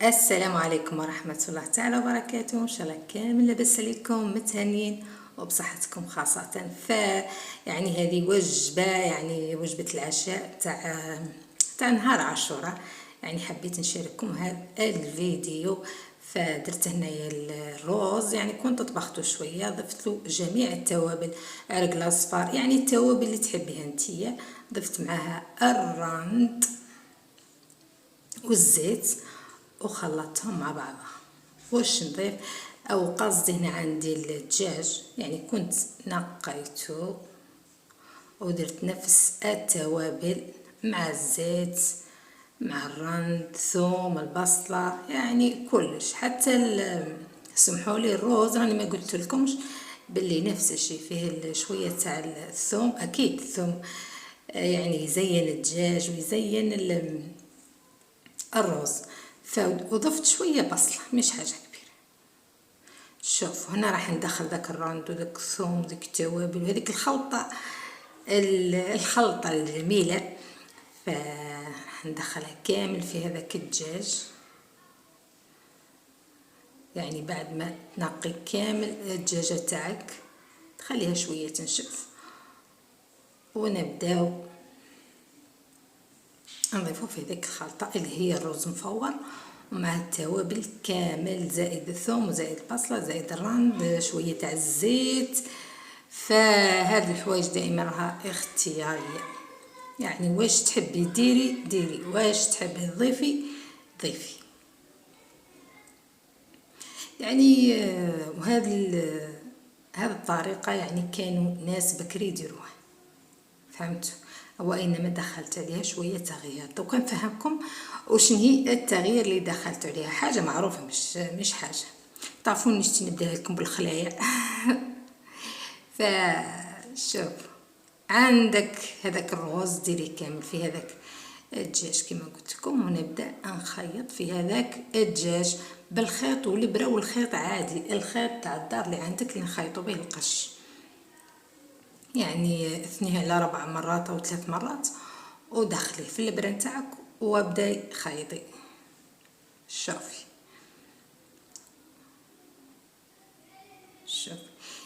السلام عليكم ورحمة الله تعالى وبركاته. ان شاء الله كامل لاباس عليكم متهنين وبصحتكم خاصة. يعني هذه وجبة، يعني وجبة العشاء تاع نهار عاشوراء. يعني حبيت نشارككم هذا الفيديو. فدرت هنايا الروز، يعني كنت طبختو شويه، ضفت له جميع التوابل، عرق الاصفر، يعني التوابل اللي تحبيها نتيا. ضفت معها الرند والزيت وخلطتهم مع بعضها. واش نضيف او قصدي هنا عندي الدجاج، يعني كنت نقيته ودرت نفس التوابل مع الزيت مع الرند ثوم البصله، يعني كلش. حتى سمحوا لي الروز راني ما قلت لكمش باللي نفس الشيء فيه شويه تاع الثوم، اكيد الثوم يعني يزين الدجاج ويزين الرز. وضفت شويه بصله، مش حاجه كبيره. شوف هنا راح ندخل ذاك الرند وذاك الثوم وذاك التوابل وهذيك الخلطه الجميله. فراح ندخلها كامل في هذاك الدجاج. يعني بعد ما تنقي كامل الدجاجه تاعك تخليها شويه تنشف، ونبداو نضيفو في ذيك الخلطة اللي هي الرز مفور ومع التوابل كامل، زائد الثوم وزائد البصلة زائد الرند شوية تاع الزيت. فهاد الحوايج دائما راها اختيارية، يعني واش تحبي ديري واش تحبي تضيفي ضيفي. يعني هذه الطريقة يعني كانوا ناس بكري يديروها، فهمتوا؟ وانما دخلت عليها شويه تغيير. دوكا نفهمكم وشن هي التغيير اللي دخلت عليها. حاجه معروفه، مش حاجه تعرفون نشتي نبداها لكم بالخلايا. فشوف عندك هذاك الروز ديري كامل في هذاك الدجاج كما قلت لكم، ونبدا نخيط في هذاك الدجاج بالخيط والابره والخيط عادي، الخيط تاع الدار اللي عندك اللي نخيطوا به القش. يعني 2 إلى 4 مرات او 3 مرات ودخليه في الابره نتاعك وابداي خيطي. شوفي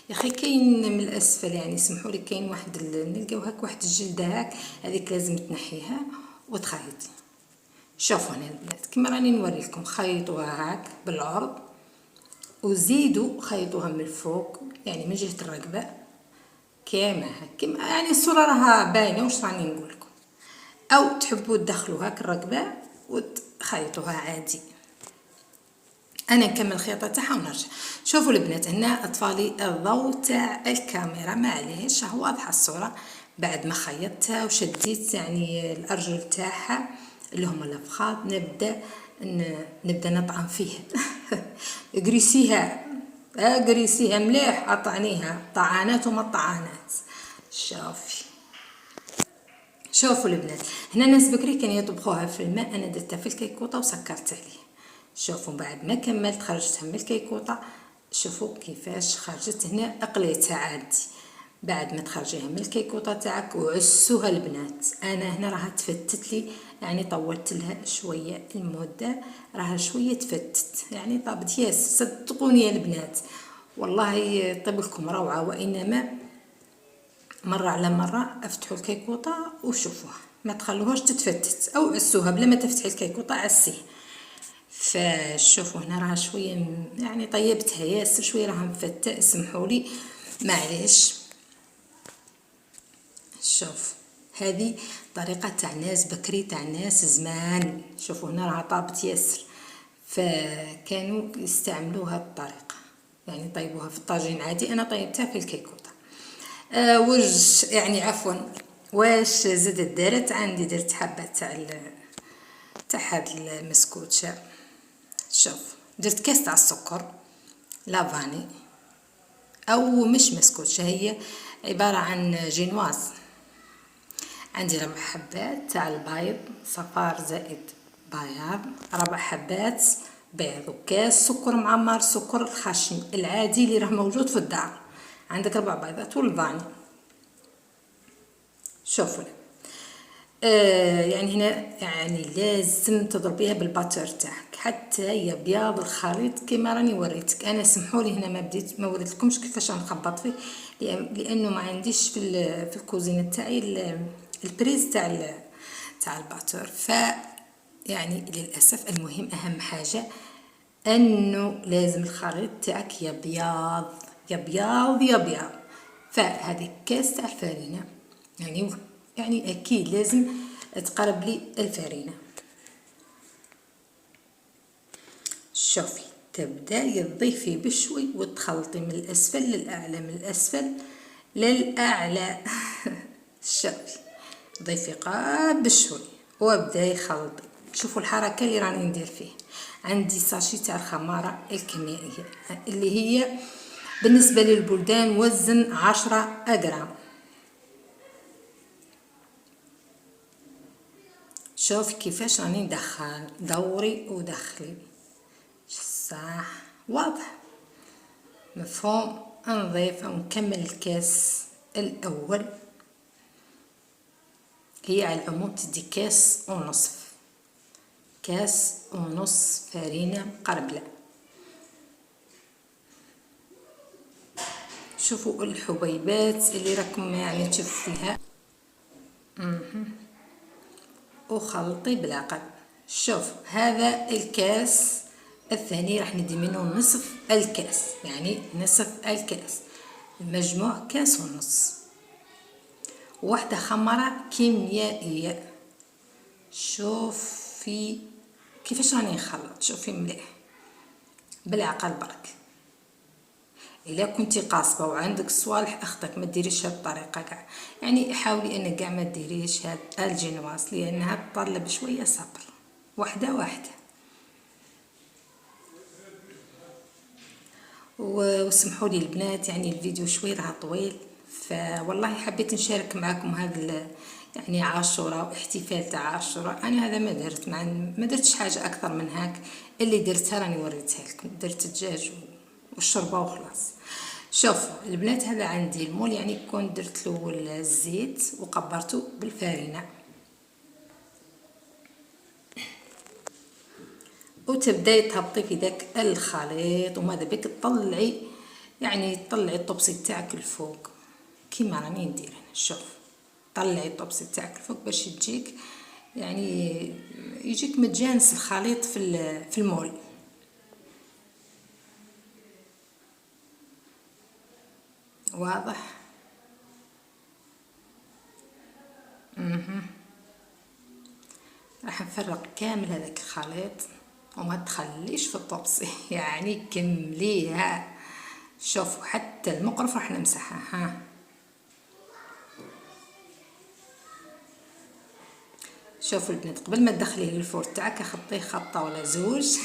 يا اخي كاين من الاسفل، يعني سمحوا لي، كاين واحد نلقاو هاك واحد الجلده هاك، هذيك لازم تنحيها وتخيطي. شوفوا هنا البنات كما راني نوري لكم، خيطوها هاك بالعرض وزيدوا خيطوها من الفوق، يعني من جهه الرقبه كما يعني الصوره راها باينه واش راني نقول لكم. او تحبوا تدخلوا هاك الرقبه وتخيطوها عادي. انا نكمل الخياطه تاعها ونرجع. شوفوا البنات هنا اطفالي الضوء تاع الكاميرا معليش راه واضحه الصوره. بعد ما خيطتها وشديت يعني الارجل تاعها اللي هما الافخاذ، نبدا نطعن فيها. اقريسيها مليح، اطعنيها طعانات وما طعانات. شوفوا البنات هنا ناس بكري كانوا يطبخوها في الماء، انا درتها في الكيكوطه وسكرت عليه. شوفوا بعد ما كملت خرجتها من الكيكوطه، شوفوا كيفاش خرجت. هنا اقليتها عادي. بعد ما تخرجيها من الكيكوطه تاعك وعسوها البنات، انا هنا راها تفتت لي، يعني طولت لها شويه المده، راها شويه تفتت، يعني طابت ياس. صدقوني يا البنات والله طيب لكم روعه. وانما مرة على مرة افتحوا الكيكوطة وشوفوها، ما تخلوهاش تتفتت، او عسوها بلا ما تفتحي الكيكوطة عسيه. فشوفوا هنا راها شوية يعني طيبتها ياسر، شوية راها مفتة، اسمحوا لي معليش. شوف هذه طريقة تاع ناس بكري، تاع ناس زمان. شوفوا هنا راها طابت ياسر، فكانوا يستعملوا هذه الطريقة، يعني طيبوها في الطاجين عادي. انا طيبتها في الكيكوطة. يعني عفوا واش زدت درت عندي، درت حبه تاع هاد المسكوتشا. شوف درت كاس تاع السكر لافاني، او مش مسكوتشا، هي عباره عن جينواز. عندي 4 حبات تاع البيض صفار زائد بياض، 4 حبات بيض، وكاس سكر معمر، سكر الخشن العادي اللي راه موجود في الدار. عندك 4 بيضات والفاني. شوفوا يعني هنا يعني لازم تضربيها بالباتر تاعك حتى يبيض الخليط كما راني وريتك. انا سمحوا لي هنا ما وريتلكمش كيفاش نخبط فيه، لانه ما عنديش في الكوزينه تاعي البريز تاع الباتر. ف يعني للاسف المهم اهم حاجه انه لازم الخليط تاعك يبيض يبيض يبيض. فهذه كاس تاع الفارينه، يعني اكيد لازم تقرب لي الفارينه. شوفي تبداي تضيفي بشوي وتخلطي من الاسفل للاعلى، من الاسفل للاعلى. شوفي ضيفي قاب بشوي وابداي خلطي. شوفوا الحركه اللي راني ندير فيه. عندي ساشي تاع الخماره الكيميائيه اللي هي بالنسبه للبلدان وزن 10 غرام. شوفي كيفاش راني ندخل، دوري ودخلي صح واضح مفهوم. نضيف ونكمل الكاس الاول. هي على العموم تدي كاس ونصف، كاس ونص فارينة مقربلة. شوفوا الحبيبات اللي راكم يعني تشوفوا فيها وخلطي بالعقل. شوف هذا الكاس الثاني راح ندي منه نصف الكاس، يعني نصف الكاس، المجموع كاس ونص. واحدة خمرة كيميائية. شوفي كيفاش راني نخلط، شوفي مليح بالعقل برك. الا كنتي قاصبه وعندك صوالح اختك ما ديريش هاد الطريقه كاع، يعني حاولي انك كاع ما ديريش هاد الجنواس لانها تطلب شويه صبر، واحده واحده. وسمحوا لي البنات يعني الفيديو شوي راه طويل، فوالله حبيت نشارك معكم هذا يعني عاشوراء واحتفال تاع عاشوراء. انا هذا ما درتش حاجه اكثر من هاك، اللي درتها راني وريتها لكم. درت الدجاج والشوربه وخلاص. شوفوا البنات هذا عندي المول، يعني كنت درت له الزيت وقبرته بالفارينه. وتبداي تهبطي في داك الخليط وماذا بك تطلعي، يعني تطلعي الطبسي تاعك الفوق كيما راني ندير هنا. شوف طلعي الطبسي تاعك الفوق باش تجيك يعني يجيك متجانس الخليط في المول. واضح. راح نفرق كامل هذاك الخليط وما تخليش في الطبسي. يعني كمليها. شوفوا حتى المقرف راح نمسحها. ها شوفوا البنات قبل ما تدخليه للفور تاعك خطيه خطه ولا زوج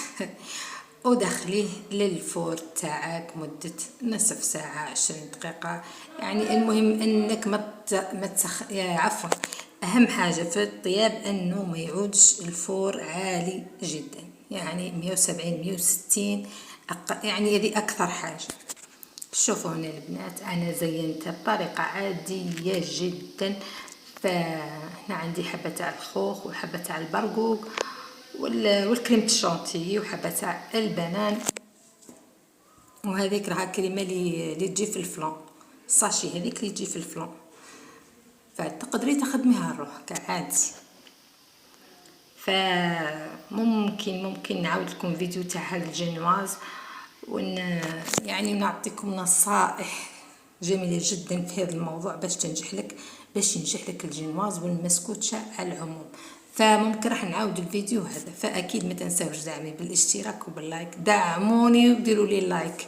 ودخليه للفور تاعك مده نصف ساعه 20 دقيقه. يعني المهم انك عفوا اهم حاجه في الطياب انه ما يعودش الفور عالي جدا، يعني 170 160 يعني هذه اكثر حاجه. شوفوا هنا البنات انا زينتها بطريقه عاديه جدا. فهنا عندي حبه تاع الخوخ وحبه تاع البرقوق والكريمه الشونتيي وحبه تاع البنان، وهذيك راها كريمه اللي تجي في الفلون، الساشي هذيك اللي تجي في الفلون، فتقدري تخدميها روحك عادي. فممكن نعاود لكم فيديو تاع هذا الجنواز يعني نعطيكم نصائح جميله جدا في هذا الموضوع باش ينجح لك الجنواز والمسكوتشا على العموم. فممكن راح نعاود الفيديو هذا. فاكيد ما تنساوش دعمي بالاشتراك وباللايك، دعموني وديروا لي لايك.